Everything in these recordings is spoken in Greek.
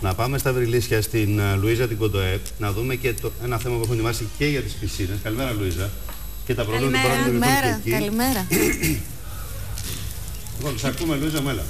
να πάμε στα Βρυλίσια στην Λουίζα την Κοντοέ, να δούμε και ένα θέμα που έχουν ετοιμάσει και για τις πισίνες. Καλημέρα, Λουίζα. Και τα προβλήματα που υπάρχουν και εκεί. Καλημέρα. Λοιπόν, σε ακούμε, Λουίζα, μέλα.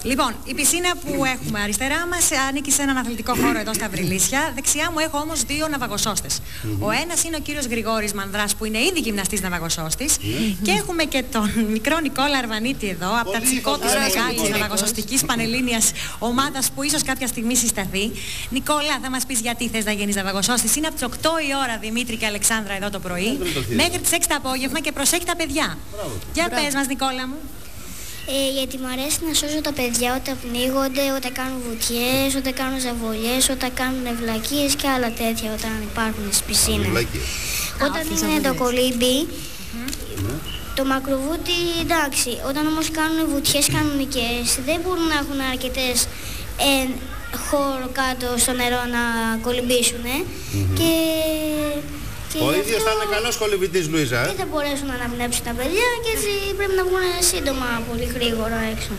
Λοιπόν, η πισίνα που έχουμε αριστερά μας ανήκει σε έναν αθλητικό χώρο εδώ στα Βρυλίσια. Δεξιά μου έχω όμως δύο ναυαγοσώστες. Ο ένας είναι ο κύριος Γρηγόρης Μανδράς, που είναι ήδη γυμναστής ναυαγοσώστης. Και έχουμε και τον μικρό Νικόλα Αρβανίτη εδώ, από τα τσικότερα μεγάλης ναυαγοσωστικής πανελλήνιας ομάδας που ίσως κάποια στιγμή συσταθεί. Νικόλα, θα μας πεις γιατί θες να γίνεις ναυαγοσώστης? Είναι από τις 8 η ώρα, Δημήτρη και Αλεξάνδρα, εδώ το πρωί, μέχρι τις 6 το απόγευμα και προσέχει τα παιδιά. Για πες μας, Νικόλα μου. Γιατί μου αρέσει να σώζω τα παιδιά όταν πνίγονται, όταν κάνουν βουτιές, όταν κάνουν ζαβολιές, όταν κάνουν βλακίες και άλλα τέτοια όταν υπάρχουν στις πισίνες. Όταν είναι το κολύμπι, το μακροβούτι εντάξει, όταν όμως κάνουν βουτιές κανονικές δεν μπορούν να έχουν αρκετές χώρο κάτω στο νερό να κολυμπήσουν Ο ίδιος θα είναι καλός κολυμπητής, Λουίζα. Δεν θα μπορέσουν να αναπνεύσουν τα παιδιά και έτσι πρέπει να βγουν σύντομα πολύ γρήγορα έξω.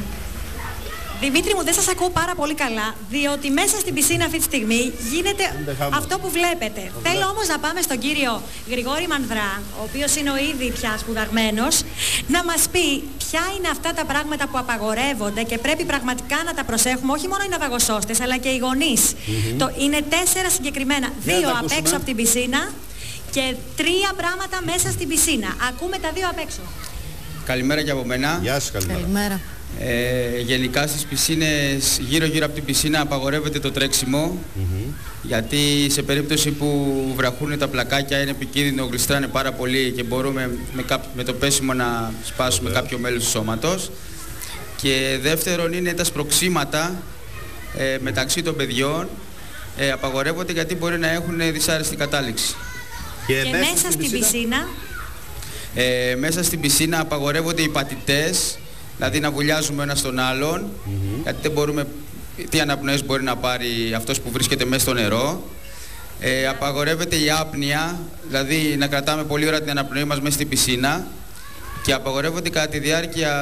Δημήτρη μου, δεν σας ακούω πάρα πολύ καλά, διότι μέσα στην πισίνα αυτή τη στιγμή γίνεται αυτό που βλέπετε. Θέλω όμως να πάμε στον κύριο Γρηγόρη Μανδρά, ο οποίος είναι ο ήδη πια σπουδαγμένος, να μας πει ποια είναι αυτά τα πράγματα που απαγορεύονται και πρέπει πραγματικά να τα προσέχουμε, όχι μόνο οι ναυαγοσώστες, αλλά και οι γονείς. Είναι 4 συγκεκριμένα, 2 απ' έξω από την πισίνα και 3 πράγματα μέσα στην πισίνα. Ακούμε τα 2 απ' έξω. Καλημέρα και από μένα. Γεια σας, Καλημέρα. Γενικά στις πισίνες, γύρω-γύρω από την πισίνα απαγορεύεται το τρέξιμο, γιατί σε περίπτωση που βραχούν τα πλακάκια είναι επικίνδυνο, γλιστράνε πάρα πολύ και μπορούμε με το πέσιμο να σπάσουμε κάποιο μέλος του σώματος. Και δεύτερον είναι τα σπροξήματα μεταξύ των παιδιών, απαγορεύονται γιατί μπορεί να έχουν δυσάρεστη κατάληξη. Και μέσα στην πισίνα? Μέσα στην πισίνα απαγορεύονται οι πατητές, δηλαδή να βουλιάζουμε ένα στον άλλον, γιατί δεν μπορούμε, τι αναπνοές μπορεί να πάρει αυτός που βρίσκεται μέσα στο νερό. Απαγορεύεται η άπνοια, δηλαδή να κρατάμε πολλή ώρα την αναπνοή μας μέσα στην πισίνα, και απαγορεύονται κατά τη διάρκεια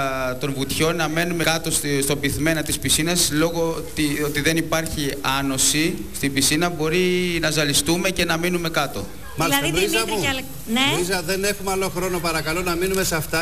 των βουτιών να μένουμε κάτω στο πυθμένα της πισίνας, λόγω ότι δεν υπάρχει άνοση στην πισίνα, μπορεί να ζαλιστούμε και να μείνουμε κάτω. Μάλιστα, Δηλαδή, Λουίζα μου, ναι. Λουίζα, δεν έχουμε άλλο χρόνο, παρακαλώ να μείνουμε σε αυτά.